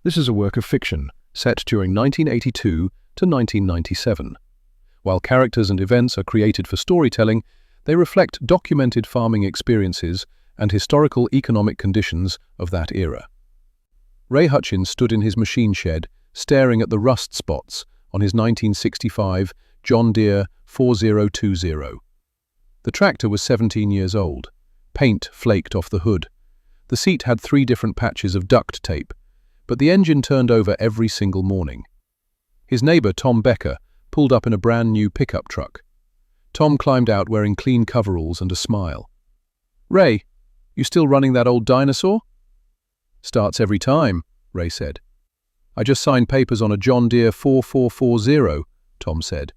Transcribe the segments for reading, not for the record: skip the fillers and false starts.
This is a work of fiction set during 1982 to 1997. While characters and events are created for storytelling, they reflect documented farming experiences and historical economic conditions of that era. Ray Hutchins stood in his machine shed, staring at the rust spots on his 1965 John Deere 4020. The tractor was 17 years old. Paint flaked off the hood. The seat had 3 different patches of duct tape, but the engine turned over every single morning. His neighbor, Tom Becker, pulled up in a brand new pickup truck. Tom climbed out wearing clean coveralls and a smile. "Ray, you still running that old dinosaur?" "Starts every time," Ray said. "I just signed papers on a John Deere 4440, Tom said.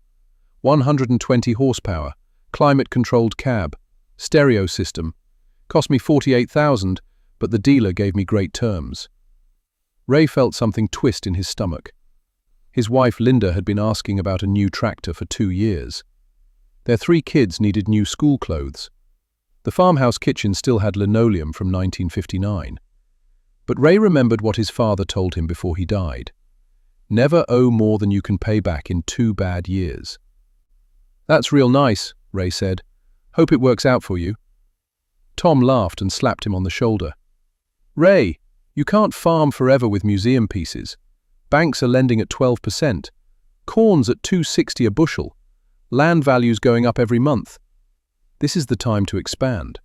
120 horsepower, climate-controlled cab, stereo system. Cost me $48,000, but the dealer gave me great terms." Ray felt something twist in his stomach. His wife Linda had been asking about a new tractor for 2 years. Their 3 kids needed new school clothes. The farmhouse kitchen still had linoleum from 1959. But Ray remembered what his father told him before he died. Never owe more than you can pay back in 2 bad years. "That's real nice," Ray said. "Hope it works out for you." Tom laughed and slapped him on the shoulder. "Ray, you can't farm forever with museum pieces. Banks are lending at 12%. Corn's at $2.60 a bushel. Land values going up every month. This is the time to expand."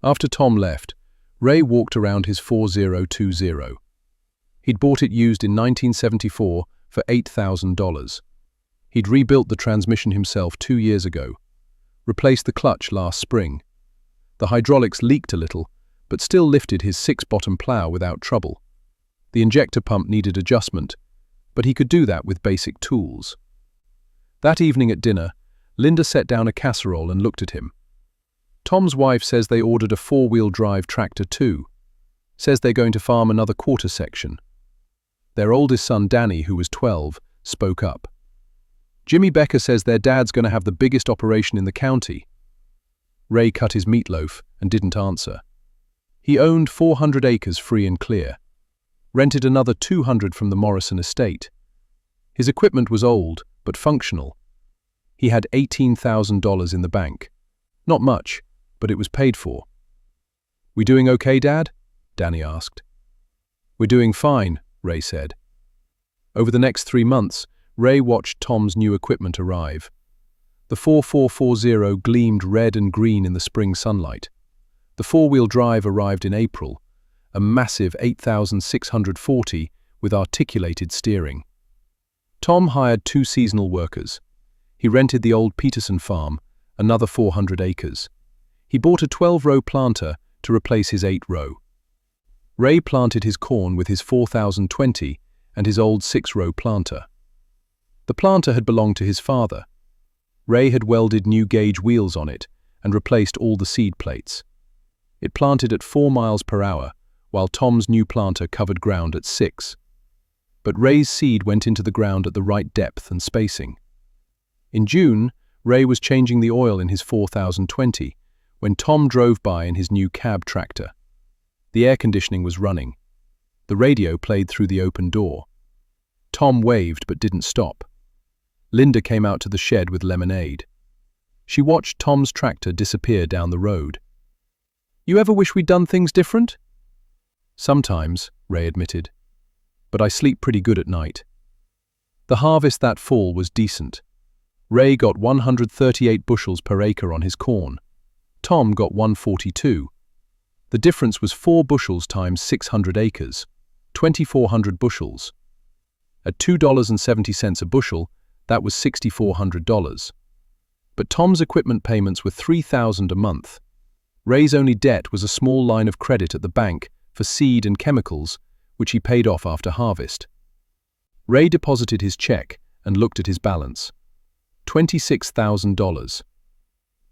After Tom left, Ray walked around his 4020. He'd bought it used in 1974 for $8,000. He'd rebuilt the transmission himself 2 years ago, replaced the clutch last spring. The hydraulics leaked a little, but still lifted his 6-bottom plow without trouble. The injector pump needed adjustment, but he could do that with basic tools. That evening at dinner, Linda set down a casserole and looked at him. "Tom's wife says they ordered a 4-wheel drive tractor too. Says they're going to farm another quarter section." Their oldest son, Danny, who was 12, spoke up. "Jimmy Becker says their dad's going to have the biggest operation in the county." Ray cut his meatloaf and didn't answer. He owned 400 acres free and clear, rented another 200 from the Morrison estate. His equipment was old, but functional. He had $18,000 in the bank. Not much, but it was paid for. "We doing okay, Dad?" Danny asked. "We're doing fine," Ray said. Over the next 3 months, Ray watched Tom's new equipment arrive. The 4440 gleamed red and green in the spring sunlight. The 4-wheel drive arrived in April, a massive 8,640 with articulated steering. Tom hired 2 seasonal workers. He rented the old Peterson farm, another 400 acres. He bought a 12-row planter to replace his 8-row. Ray planted his corn with his 4020 and his old 6-row planter. The planter had belonged to his father. Ray had welded new gauge wheels on it and replaced all the seed plates. It planted at 4 miles per hour, while Tom's new planter covered ground at 6. But Ray's seed went into the ground at the right depth and spacing. In June, Ray was changing the oil in his 4020 when Tom drove by in his new cab tractor. The air conditioning was running. The radio played through the open door. Tom waved but didn't stop. Linda came out to the shed with lemonade. She watched Tom's tractor disappear down the road. "You ever wish we'd done things different?" "Sometimes," Ray admitted. "But I sleep pretty good at night." The harvest that fall was decent. Ray got 138 bushels per acre on his corn. Tom got 142. The difference was 4 bushels times 600 acres, 2,400 bushels. At $2.70 a bushel, that was $6,400. But Tom's equipment payments were $3,000 a month. Ray's only debt was a small line of credit at the bank for seed and chemicals, which he paid off after harvest. Ray deposited his check and looked at his balance. $26,000.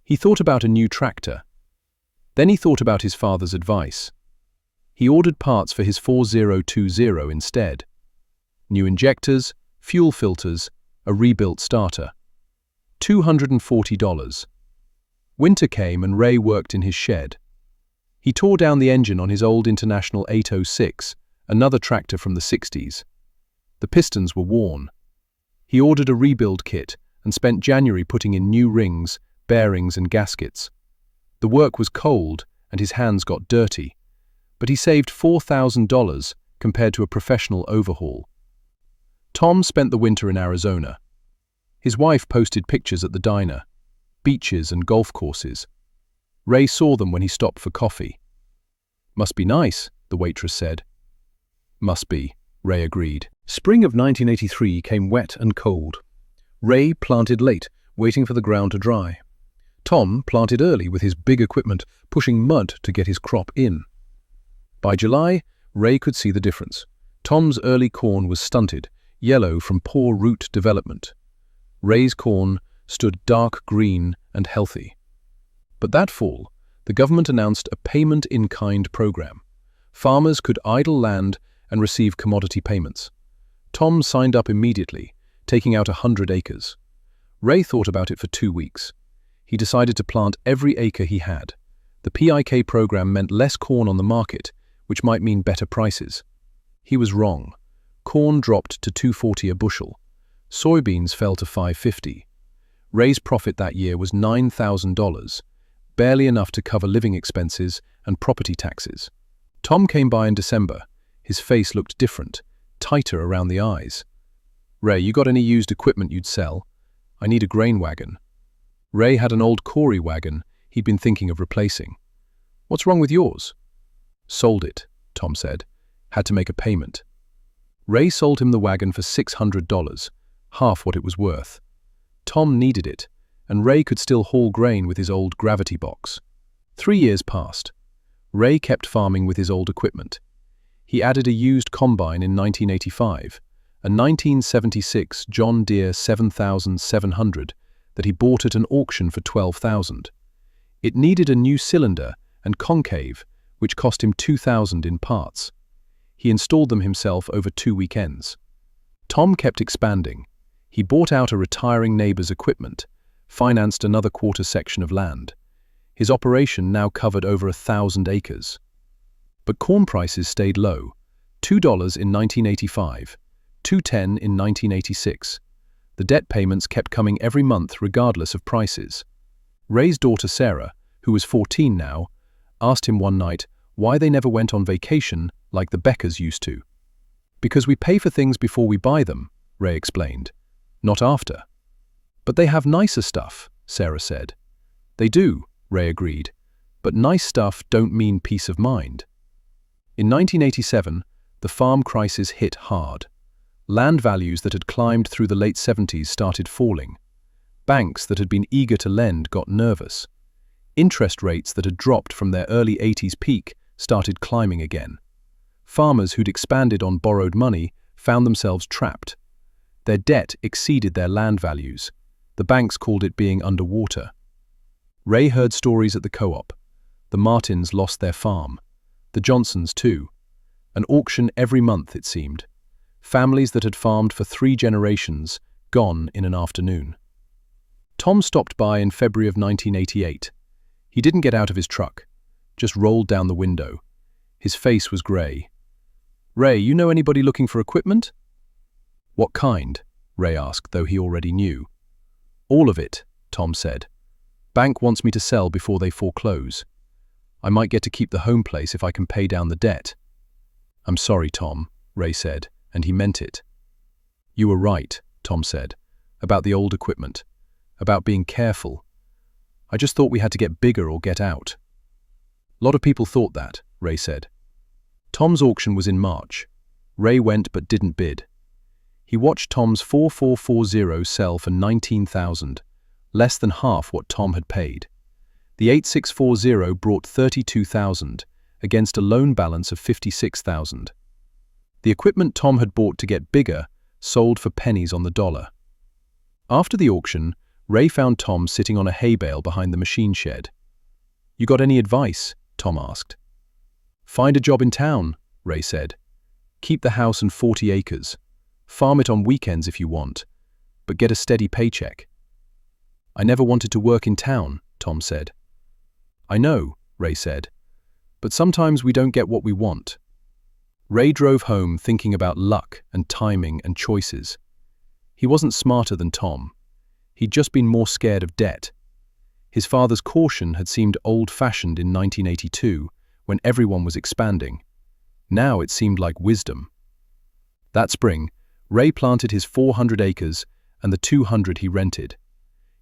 He thought about a new tractor. Then he thought about his father's advice. He ordered parts for his 4020 instead. New injectors, fuel filters, a rebuilt starter. $240. Winter came and Ray worked in his shed. He tore down the engine on his old International 806 another tractor from the 60s. The pistons were worn. He ordered a rebuild kit and spent January putting in new rings, bearings and gaskets. The work was cold and his hands got dirty, but he saved $4,000 compared to a professional overhaul. Tom spent the winter in Arizona. His wife posted pictures at the diner, beaches and golf courses. Ray saw them when he stopped for coffee. "Must be nice," the waitress said. "Must be," Ray agreed. Spring of 1983 came wet and cold. Ray planted late, waiting for the ground to dry. Tom planted early with his big equipment, pushing mud to get his crop in. By July, Ray could see the difference. Tom's early corn was stunted, yellow from poor root development. Ray's corn stood dark green and healthy. But that fall, the government announced a payment-in-kind program. Farmers could idle land and receive commodity payments. Tom signed up immediately, taking out 100 acres. Ray thought about it for 2 weeks. He decided to plant every acre he had. The PIK program meant less corn on the market, which might mean better prices. He was wrong. Corn dropped to $2.40 a bushel. Soybeans fell to $5.50. Ray's profit that year was $9,000, barely enough to cover living expenses and property taxes. Tom came by in December. His face looked different, tighter around the eyes. "Ray, you got any used equipment you'd sell? I need a grain wagon." Ray had an old Corey wagon he'd been thinking of replacing. "What's wrong with yours?" "Sold it," Tom said. "Had to make a payment." Ray sold him the wagon for $600, half what it was worth. Tom needed it, and Ray could still haul grain with his old gravity box. 3 years passed. Ray kept farming with his old equipment. He added a used combine in 1985, a 1976 John Deere 7700 that he bought at an auction for $12,000. It needed a new cylinder and concave, which cost him $2,000 in parts. He installed them himself over 2 weekends. Tom kept expanding. He bought out a retiring neighbor's equipment, financed another quarter section of land. His operation now covered over 1,000 acres. But corn prices stayed low, $2 in 1985, $2.10 in 1986. The debt payments kept coming every month regardless of prices. Ray's daughter Sarah, who was 14 now, asked him one night why they never went on vacation like the Beckers used to. "Because we pay for things before we buy them," Ray explained. "Not after." "But they have nicer stuff," Sarah said. "They do," Ray agreed, "but nice stuff don't mean peace of mind." In 1987, the farm crisis hit hard. Land values that had climbed through the late 70s started falling. Banks that had been eager to lend got nervous. Interest rates that had dropped from their early 80s peak started climbing again. Farmers who'd expanded on borrowed money found themselves trapped. Their debt exceeded their land values. The banks called it being underwater. Ray heard stories at the co-op. The Martins lost their farm. The Johnsons too. An auction every month, it seemed. Families that had farmed for 3 generations, gone in an afternoon. Tom stopped by in February of 1988. He didn't get out of his truck, just rolled down the window. His face was grey. "Ray, you know anybody looking for equipment?" "What kind?" Ray asked, though he already knew. "All of it," Tom said. "Bank wants me to sell before they foreclose. I might get to keep the home place if I can pay down the debt." "I'm sorry, Tom," Ray said, and he meant it. "You were right," Tom said, "about the old equipment, about being careful. I just thought we had to get bigger or get out." "A lot of people thought that," Ray said. Tom's auction was in March. Ray went but didn't bid. He watched Tom's 4440 sell for $19,000, less than half what Tom had paid. The 8640 brought $32,000 against a loan balance of $56,000. The equipment Tom had bought to get bigger sold for pennies on the dollar. After the auction, Ray found Tom sitting on a hay bale behind the machine shed. "You got any advice?" Tom asked. "Find a job in town," Ray said. "Keep the house and 40 acres. Farm it on weekends if you want, but get a steady paycheck." "I never wanted to work in town," Tom said. "I know," Ray said, "but sometimes we don't get what we want." Ray drove home thinking about luck and timing and choices. He wasn't smarter than Tom. He'd just been more scared of debt. His father's caution had seemed old-fashioned in 1982, when everyone was expanding. Now it seemed like wisdom. That spring, Ray planted his 400 acres and the 200 he rented.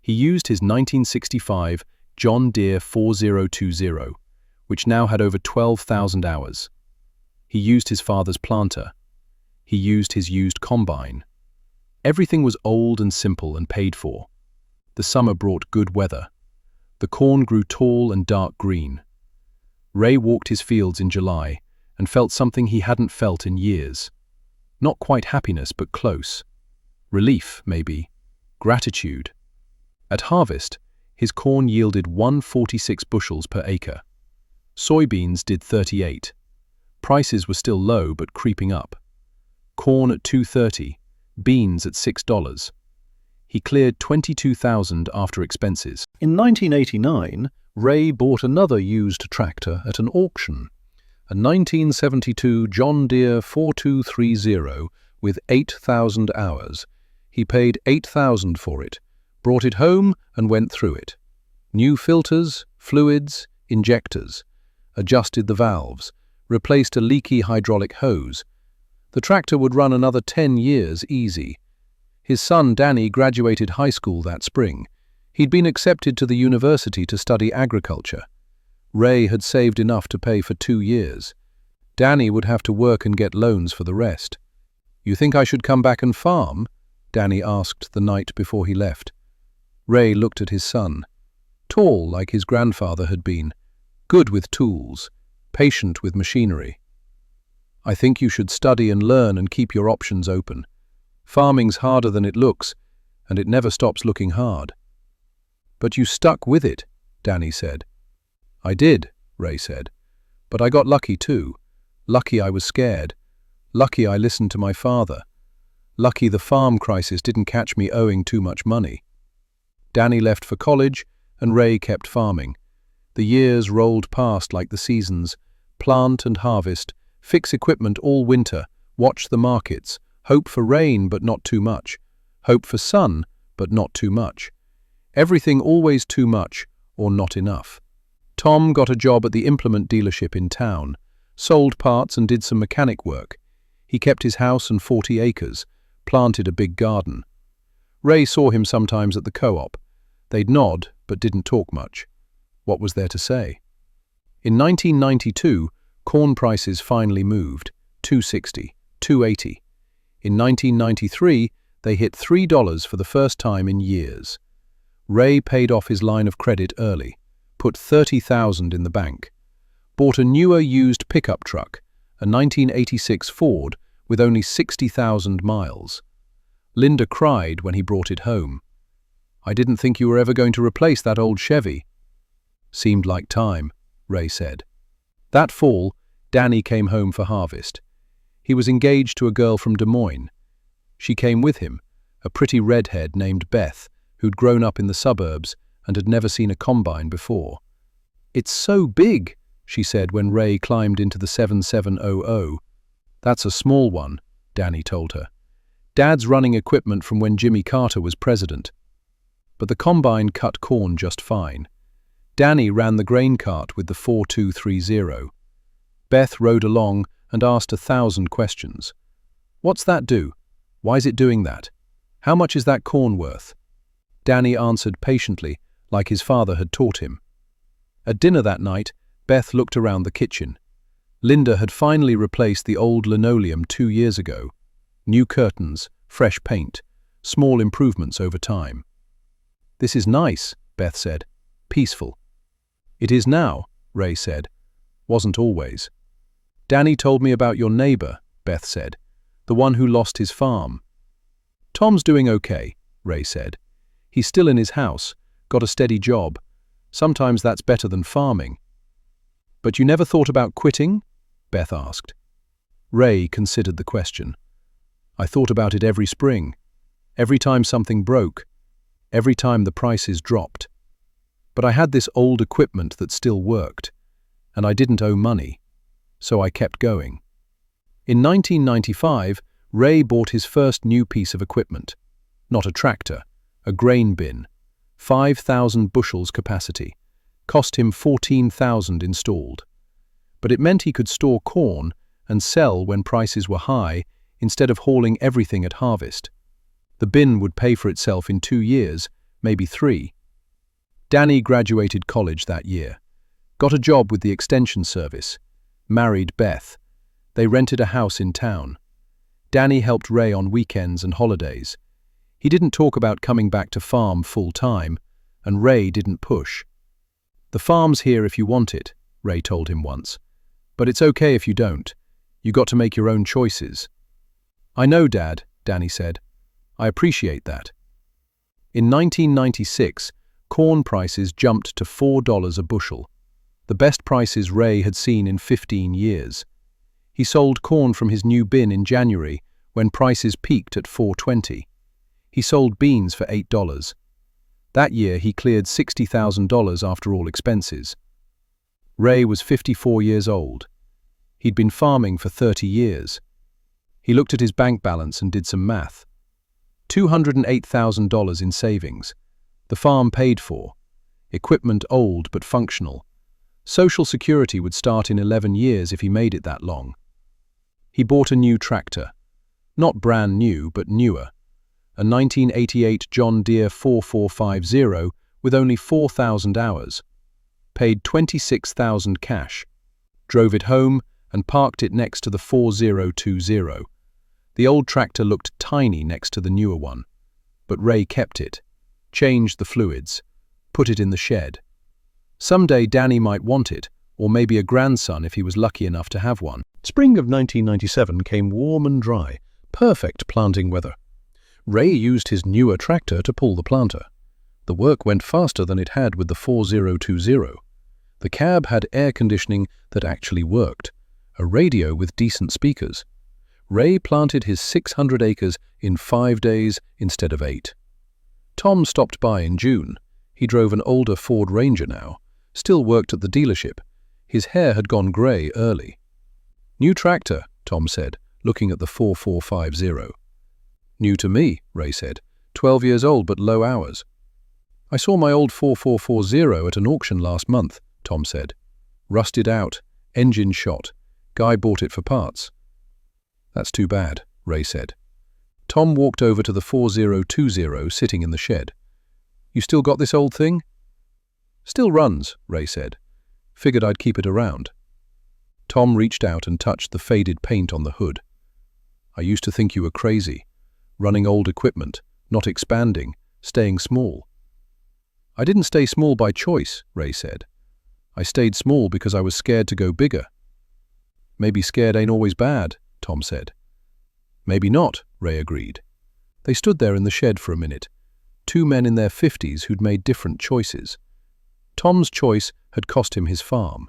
He used his 1965 John Deere 4020, which now had over 12,000 hours. He used his father's planter. He used his used combine. Everything was old and simple and paid for. The summer brought good weather. The corn grew tall and dark green. Ray walked his fields in July and felt something he hadn't felt in years. Not quite happiness, but close. Relief, maybe. Gratitude. At harvest, his corn yielded 146 bushels per acre. Soybeans did 38. Prices were still low but creeping up. Corn at $2.30, beans at $6. He cleared $22,000 after expenses. In 1989, Ray bought another used tractor at an auction, a 1972 John Deere 4230 with 8,000 hours. He paid $8,000 for it, brought it home and went through it. New filters, fluids, injectors, adjusted the valves, replaced a leaky hydraulic hose. The tractor would run another 10 years easy. His son Danny graduated high school that spring. He'd been accepted to the university to study agriculture. Ray had saved enough to pay for 2 years. Danny would have to work and get loans for the rest. "You think I should come back and farm?" Danny asked the night before he left. Ray looked at his son. Tall like his grandfather had been, good with tools, patient with machinery. "I think you should study and learn and keep your options open. Farming's harder than it looks, and it never stops looking hard." "But you stuck with it," Danny said. "I did," Ray said. "But I got lucky too. Lucky I was scared. Lucky I listened to my father. Lucky the farm crisis didn't catch me owing too much money." Danny left for college, and Ray kept farming. The years rolled past like the seasons. Plant and harvest, fix equipment all winter, watch the markets, hope for rain but not too much, hope for sun but not too much. Everything always too much or not enough. Tom got a job at the implement dealership in town, sold parts and did some mechanic work. He kept his house and 40 acres, planted a big garden. Ray saw him sometimes at the co-op. They'd nod but didn't talk much. What was there to say? In 1992, corn prices finally moved, $2.60, $2.80. In 1993, they hit $3 for the first time in years. Ray paid off his line of credit early, put $30,000 in the bank, bought a newer used pickup truck, a 1986 Ford with only 60,000 miles. Linda cried when he brought it home. "I didn't think you were ever going to replace that old Chevy." "Seemed like time," Ray said. That fall, Danny came home for harvest. He was engaged to a girl from Des Moines. She came with him, a pretty redhead named Beth, who'd grown up in the suburbs and had never seen a combine before. "It's so big," she said when Ray climbed into the 7700. "That's a small one," Danny told her. "Dad's running equipment from when Jimmy Carter was president." But the combine cut corn just fine. Danny ran the grain cart with the 4230. Beth rode along and asked 1,000 questions. "What's that do? Why's it doing that? How much is that corn worth?" Danny answered patiently, like his father had taught him. At dinner that night, Beth looked around the kitchen. Linda had finally replaced the old linoleum 2 years ago. New curtains, fresh paint, small improvements over time. "This is nice," Beth said. "Peaceful." "It is now," Ray said. "Wasn't always." "Danny told me about your neighbor," Beth said. "The one who lost his farm." "Tom's doing okay," Ray said. "He's still in his house, got a steady job. Sometimes that's better than farming." "But you never thought about quitting?" Beth asked. Ray considered the question. "I thought about it every spring, every time something broke, every time the prices dropped. But I had this old equipment that still worked, and I didn't owe money, so I kept going." In 1995, Ray bought his first new piece of equipment. Not a tractor, a grain bin. 5,000 bushels capacity. Cost him $14,000 installed. But it meant he could store corn and sell when prices were high instead of hauling everything at harvest. The bin would pay for itself in 2 years, maybe 3. Danny graduated college that year. Got a job with the extension service. Married Beth. They rented a house in town. Danny helped Ray on weekends and holidays. He didn't talk about coming back to farm full-time, and Ray didn't push. "The farm's here if you want it," Ray told him once. "But it's okay if you don't. You got to make your own choices." "I know, Dad," Danny said. "I appreciate that." In 1996, corn prices jumped to $4 a bushel, the best prices Ray had seen in 15 years. He sold corn from his new bin in January when prices peaked at $4.20. He sold beans for $8. That year he cleared $60,000 after all expenses. Ray was 54 years old. He'd been farming for 30 years. He looked at his bank balance and did some math. $208,000 in savings. The farm paid for. Equipment old but functional. Social Security would start in 11 years if he made it that long. He bought a new tractor. Not brand new, but newer. A 1988 John Deere 4450 with only 4,000 hours. Paid $26,000 cash. Drove it home and parked it next to the 4020. The old tractor looked tiny next to the newer one. But Ray kept it. Changed the fluids. Put it in the shed. Someday Danny might want it, or maybe a grandson if he was lucky enough to have one. Spring of 1997 came warm and dry, perfect planting weather. Ray used his newer tractor to pull the planter. The work went faster than it had with the 4020. The cab had air conditioning that actually worked, a radio with decent speakers. Ray planted his 600 acres in 5 days instead of 8. Tom stopped by in June. He drove an older Ford Ranger now, still worked at the dealership. His hair had gone grey early. "New tractor," Tom said, looking at the 4450. "New to me," Ray said. 12 years old but low hours. "I saw my old 4440 at an auction last month," Tom said. "Rusted out, engine shot. Guy bought it for parts." "That's too bad," Ray said. Tom walked over to the 4020 sitting in the shed. "You still got this old thing?" "Still runs," Ray said. "Figured I'd keep it around." Tom reached out and touched the faded paint on the hood. "I used to think you were crazy. Running old equipment, not expanding, staying small." "I didn't stay small by choice," Ray said. "I stayed small because I was scared to go bigger." "Maybe scared ain't always bad," Tom said. "Maybe not," Ray agreed. They stood there in the shed for a minute, 2 men in their 50s who'd made different choices. Tom's choice had cost him his farm.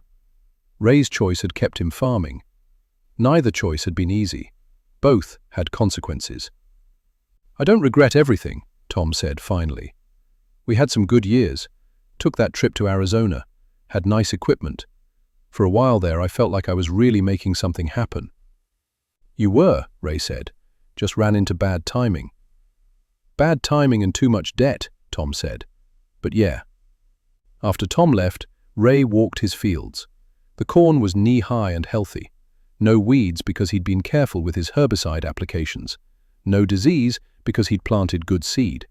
Ray's choice had kept him farming. Neither choice had been easy. Both had consequences. "I don't regret everything," Tom said finally. "We had some good years. Took that trip to Arizona. Had nice equipment. For a while there, I felt like I was really making something happen." "You were," Ray said. "Just ran into bad timing." "Bad timing and too much debt," Tom said. "But yeah." After Tom left, Ray walked his fields. The corn was knee-high and healthy. No weeds because he'd been careful with his herbicide applications. No disease because he'd planted good seed.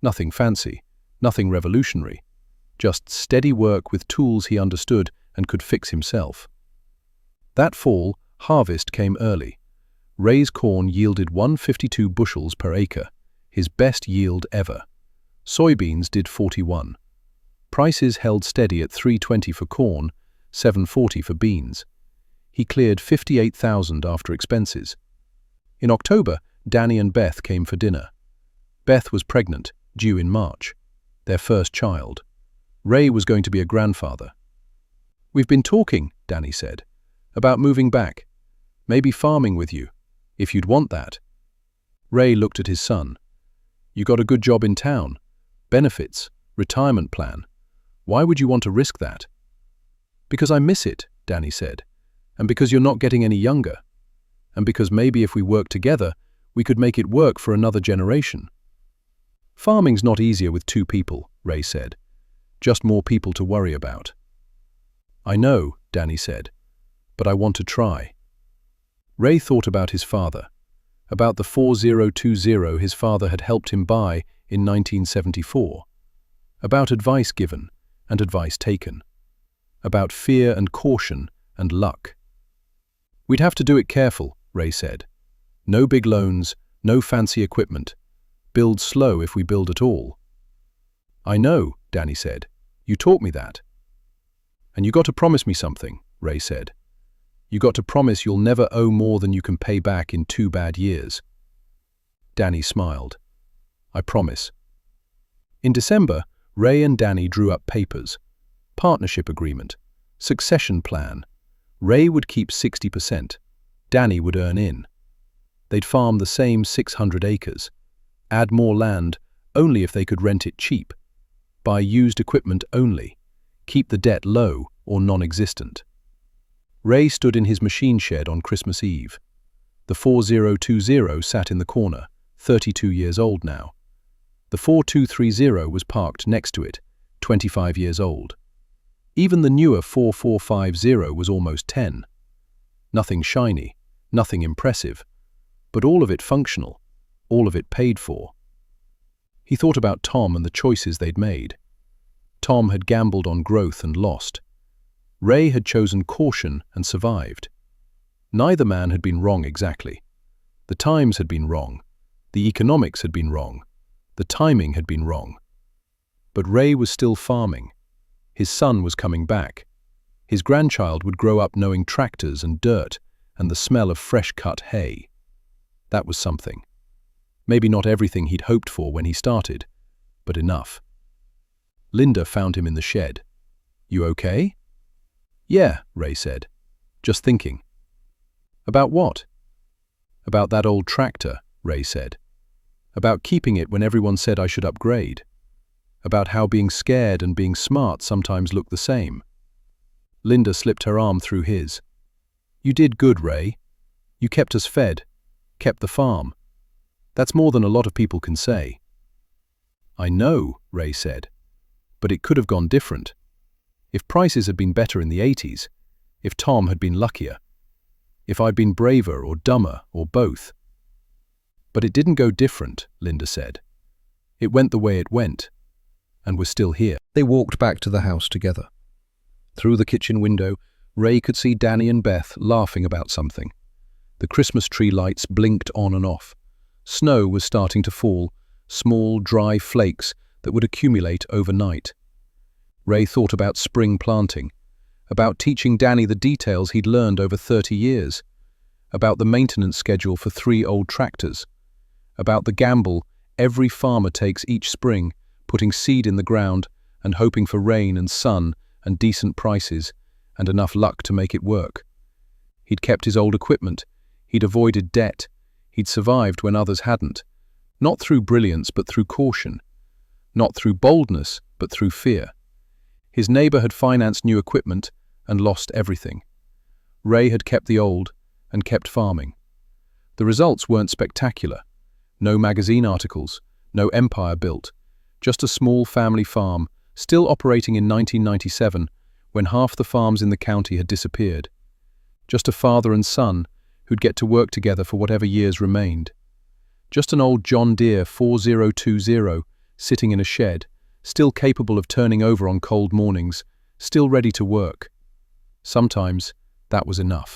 Nothing fancy, nothing revolutionary. Just steady work with tools he understood and could fix himself. That fall, harvest came early. Ray's corn yielded 152 bushels per acre, his best yield ever. Soybeans did 41. Prices held steady at $3.20 for corn, $7.40 for beans. He cleared $58,000 after expenses. In October, Danny and Beth came for dinner. Beth was pregnant, due in March. Their first child. Ray was going to be a grandfather. "We've been talking," Danny said, "about moving back. Maybe farming with you, if you'd want that." Ray looked at his son. "You got a good job in town. Benefits, retirement plan. Why would you want to risk that?" "Because I miss it," Danny said, "and because you're not getting any younger." and because maybe if we work together, we could make it work for another generation. Farming's not easier with two people, Ray said. Just more people to worry about. I know, Danny said, but I want to try. Ray thought about his father, about the 4020 his father had helped him buy in 1974, about advice given and advice taken, about fear and caution and luck. We'd have to do it careful, Ray said. No big loans, no fancy equipment. Build slow if we build at all. I know, Danny said. You taught me that. And you got to promise me something, Ray said. You got to promise you'll never owe more than you can pay back in 2 bad years. Danny smiled. I promise. In December, Ray and Danny drew up papers. Partnership agreement. Succession plan. Ray would keep 60%. Danny would earn in. They'd farm the same 600 acres. Add more land only if they could rent it cheap. Buy used equipment only. Keep the debt low or non-existent. Ray stood in his machine shed on Christmas Eve. The 4020 sat in the corner, 32 years old now. The 4230 was parked next to it, 25 years old. Even the newer 4450 was almost 10. Nothing shiny, nothing impressive, but all of it functional, all of it paid for. He thought about Tom and the choices they'd made. Tom had gambled on growth and lost. Ray had chosen caution and survived. Neither man had been wrong exactly. The times had been wrong. The economics had been wrong. The timing had been wrong. But Ray was still farming. His son was coming back. His grandchild would grow up knowing tractors and dirt and the smell of fresh-cut hay. That was something. Maybe not everything he'd hoped for when he started, but enough. Linda found him in the shed. You okay? Yeah, Ray said. Just thinking. About what? About that old tractor, Ray said. About keeping it when everyone said I should upgrade. About how being scared and being smart sometimes look the same. Linda slipped her arm through his. You did good, Ray. You kept us fed, kept the farm. That's more than a lot of people can say. I know, Ray said, but it could have gone different. If prices had been better in the 80s, if Tom had been luckier, if I'd been braver or dumber or both. But it didn't go different, Linda said. It went the way it went, and we're still here. They walked back to the house together. Through the kitchen window, Ray could see Danny and Beth laughing about something. The Christmas tree lights blinked on and off. Snow was starting to fall, small, dry flakes that would accumulate overnight. Ray thought about spring planting, about teaching Danny the details he'd learned over 30 years, about the maintenance schedule for 3 old tractors, about the gamble every farmer takes each spring, putting seed in the ground and hoping for rain and sun and decent prices and enough luck to make it work. He'd kept his old equipment, he'd avoided debt, he'd survived when others hadn't, not through brilliance but through caution, not through boldness but through fear. His neighbor had financed new equipment and lost everything. Ray had kept the old and kept farming. The results weren't spectacular. No magazine articles, no empire built, just a small family farm, still operating in 1997 when half the farms in the county had disappeared. Just a father and son who'd get to work together for whatever years remained. Just an old John Deere 4020 sitting in a shed, still capable of turning over on cold mornings, still ready to work. Sometimes that was enough.